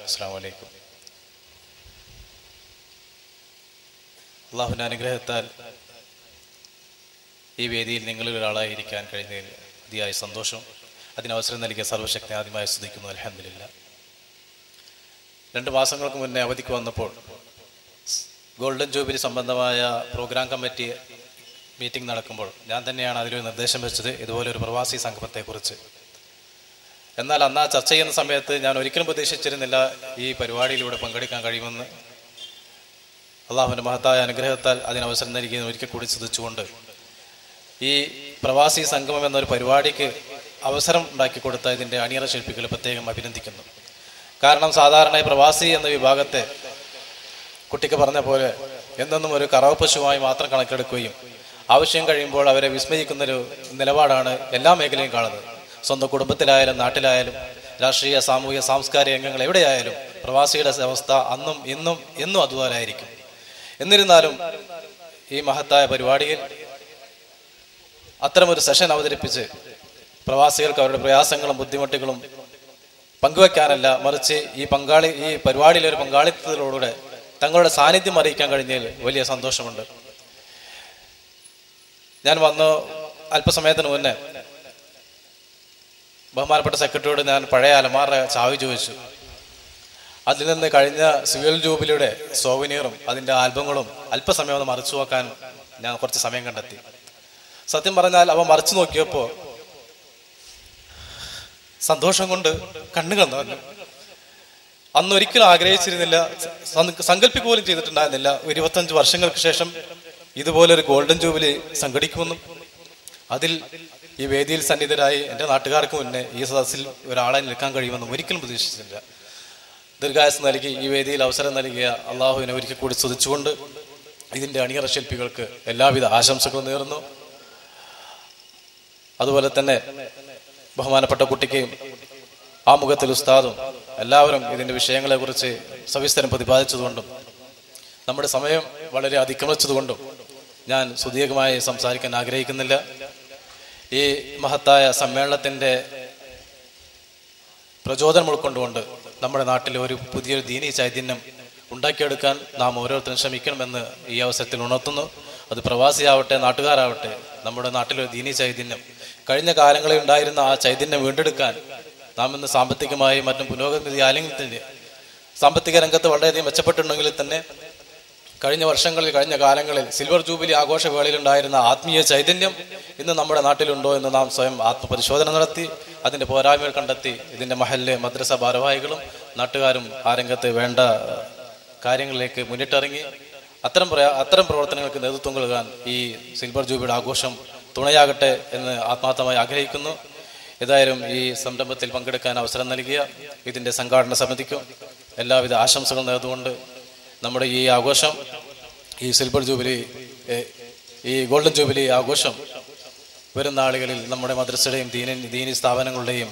അസ്സലാമു അലൈക്കും. അള്ളാഹുവിൻ്റെ അനുഗ്രഹത്താൽ ഈ വേദിയിൽ നിങ്ങളിൽ ഒരാളായിരിക്കാൻ കഴിഞ്ഞതിൽ അതിയായ സന്തോഷം. അതിനവസരം നൽകിയ സർവശക്തി ആദ്യമായി സ്തുതിക്കുന്നു. അൽഹംദുലില്ലാ. 2 മാസങ്ങൾക്ക് മുന്നേ അവധിക്ക് വന്നപ്പോൾ ഗോൾഡൻ ജൂബിലി സംബന്ധമായ പ്രോഗ്രാം കമ്മിറ്റി മീറ്റിംഗ് നടക്കുമ്പോൾ ഞാൻ തന്നെയാണ് അതിലൊരു നിർദ്ദേശം വെച്ചത്, ഇതുപോലെ ഒരു പ്രവാസി സംഗമത്തെക്കുറിച്ച്. എന്നാൽ അന്ന് ആ ചർച്ച ചെയ്യുന്ന സമയത്ത് ഞാൻ ഒരിക്കലും പ്രതീക്ഷിച്ചിരുന്നില്ല ഈ പരിപാടിയിലൂടെ പങ്കെടുക്കാൻ കഴിയുമെന്ന്. അള്ളാഹുവിൻ്റെ മഹത്തായ അനുഗ്രഹത്താൽ അതിനവസരം നൽകിയെന്ന് ഒരിക്കൽ കൂടി സ്തുതിച്ചുകൊണ്ട് ഈ പ്രവാസി സംഗമം എന്നൊരു പരിപാടിക്ക് അവസരം ഉണ്ടാക്കി കൊടുത്ത ഇതിൻ്റെ അണിയറ ശില്പികളെ പ്രത്യേകം അഭിനന്ദിക്കുന്നു. കാരണം സാധാരണ പ്രവാസി എന്ന വിഭാഗത്തെ കുട്ടിക്ക് പറഞ്ഞ പോലെ എന്നെന്നും ഒരു കറവ പശുവായി മാത്രം കണക്കെടുക്കുകയും ആവശ്യം കഴിയുമ്പോൾ അവരെ വിസ്മയിക്കുന്നൊരു നിലപാടാണ് എല്ലാ മേഖലയും കാണുന്നത്. സ്വന്തം കുടുംബത്തിലായാലും നാട്ടിലായാലും രാഷ്ട്രീയ സാമൂഹിക സാംസ്കാരിക രംഗങ്ങൾ എവിടെയായാലും പ്രവാസിയുടെ അവസ്ഥ അന്നും ഇന്നും എന്നും അതുപോലായിരിക്കും. എന്നിരുന്നാലും ഈ മഹത്തായ പരിപാടിയിൽ അത്തരമൊരു സെഷൻ അവതരിപ്പിച്ച് പ്രവാസികൾക്ക് അവരുടെ പ്രയാസങ്ങളും ബുദ്ധിമുട്ടുകളും പങ്കുവെക്കാനല്ല, മറിച്ച് ഈ പരിപാടിയിലെ ഒരു പങ്കാളിത്തത്തിലൂടെ തങ്ങളുടെ സാന്നിധ്യം അറിയിക്കാൻ കഴിഞ്ഞതിൽ വലിയ സന്തോഷമുണ്ട്. ഞാൻ വന്നു അല്പസമയത്തിന് മുന്നേ ബഹുമാനപ്പെട്ട സെക്രട്ടറിയോട് ഞാൻ പഴയ അലമാറ ചാവി ചോദിച്ചു. അതിൽ നിന്ന് കഴിഞ്ഞ സിവിൽ ജൂബിലിയുടെ സോവനീറും അതിൻ്റെ ആൽബങ്ങളും അല്പസമയം ഒന്ന് മറിച്ചു നോക്കാൻ ഞാൻ കുറച്ച് സമയം കണ്ടെത്തി. സത്യം പറഞ്ഞാൽ അവ മറിച്ചു നോക്കിയപ്പോൾ സന്തോഷം കൊണ്ട് കണ്ണുകൾ നിറഞ്ഞു. അന്നൊരിക്കലും ആഗ്രഹിച്ചിരുന്നില്ല, സങ്കല്പിക്കുക പോലും ചെയ്തിട്ടുണ്ടായിരുന്നില്ല 25 വർഷങ്ങൾക്ക് ശേഷം ഇതുപോലൊരു ഗോൾഡൻ ജൂബിലി സംഘടിക്കുമെന്നും അതിൽ ഈ വേദിയിൽ സന്നിധരായി എൻ്റെ നാട്ടുകാർക്ക് മുന്നേ ഈ സദസ്സിൽ ഒരാളെ നിൽക്കാൻ കഴിയുമെന്നും ഒരിക്കലും പ്രതീക്ഷിച്ചില്ല. ദീർഘായുസ്സ് നൽകി ഈ വേദിയിൽ അവസരം നൽകിയ അള്ളാഹുവിനെ ഒരിക്കൽ കൂടി സ്തുതിച്ചുകൊണ്ട് ഇതിൻ്റെ അണിയറ ശില്പികൾക്ക് എല്ലാവിധ ആശംസകളും നേർന്നു. അതുപോലെ തന്നെ ബഹുമാനപ്പെട്ട കുട്ടിക്ക് ആമുഖത്തിൽ ഉസ്താദും എല്ലാവരും ഇതിൻ്റെ വിഷയങ്ങളെക്കുറിച്ച് സവിസ്തരം പ്രതിപാദിച്ചതുകൊണ്ടും നമ്മുടെ സമയം വളരെ അതിക്രമിച്ചതുകൊണ്ടും ഞാൻ സുദീർഘമായി സംസാരിക്കാൻ ആഗ്രഹിക്കുന്നില്ല. ഈ മഹത്തായ സമ്മേളനത്തിൻ്റെ പ്രചോദനം ഉൾക്കൊണ്ടുകൊണ്ട് നമ്മുടെ നാട്ടിൽ ഒരു പുതിയൊരു ദീനീ ചൈതന്യം ഉണ്ടാക്കിയെടുക്കാൻ നാം ഓരോരുത്തരും ശ്രമിക്കണമെന്ന് ഈ അവസരത്തിൽ ഉണർത്തുന്നു. അത് പ്രവാസിയാവട്ടെ നാട്ടുകാരാവട്ടെ, നമ്മുടെ നാട്ടിലൊരു ദീനീ ചൈതന്യം കഴിഞ്ഞ കാലങ്ങളിൽ ഉണ്ടായിരുന്ന ആ ചൈതന്യം വീണ്ടെടുക്കാൻ നാം ഇന്ന് സാമ്പത്തികമായി മറ്റും പുരോഗതി അല്ലെങ്കിൽ സാമ്പത്തിക രംഗത്ത് വളരെയധികം മെച്ചപ്പെട്ടിട്ടുണ്ടെങ്കിൽ തന്നെ കഴിഞ്ഞ കാലങ്ങളിൽ സിൽവർ ജൂബിലി ആഘോഷവേളയിലുണ്ടായിരുന്ന ആത്മീയ ചൈതന്യം ഇന്ന് നമ്മുടെ നാട്ടിലുണ്ടോ എന്ന് നാം സ്വയം ആത്മപരിശോധന നടത്തി അതിൻ്റെ പോരായ്മകൾ കണ്ടെത്തി ഇതിൻ്റെ മഹല്ല് മദ്രസ ഭാരവാഹികളും നാട്ടുകാരും ആ രംഗത്ത് വേണ്ട കാര്യങ്ങളിലേക്ക് മുന്നിട്ടിറങ്ങി അത്തരം പ്രവർത്തനങ്ങൾക്ക് നേതൃത്വം നൽകാൻ ഈ സിൽവർ ജൂബിലിയുടെ ആഘോഷം തുണയാകട്ടെ എന്ന് ആത്മാർത്ഥമായി ആഗ്രഹിക്കുന്നു. ഏതായാലും ഈ സംരംഭത്തിൽ പങ്കെടുക്കാൻ അവസരം നൽകിയ ഇതിൻ്റെ സംഘാടന സമിതിക്കും എല്ലാവിധ ആശംസകളും നേർന്നുകൊണ്ട് നമ്മുടെ ഈ ആഘോഷം, ഈ സിൽവർ ജൂബിലി, ഈ ഗോൾഡൻ ജൂബിലി ആഘോഷം വരുന്ന നാളുകളിൽ നമ്മുടെ മദ്രസയുടെയും ദീനി സ്ഥാപനങ്ങളുടെയും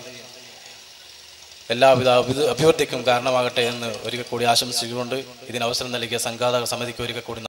എല്ലാവിധ അഭിവൃദ്ധിക്കും കാരണമാകട്ടെ എന്ന് ഒരിക്കൽ കൂടി ആശംസിച്ചുകൊണ്ട് ഇതിന് അവസരം നൽകിയ സംഘാടക സമിതിക്ക് ഒരിക്കൽ കൂടി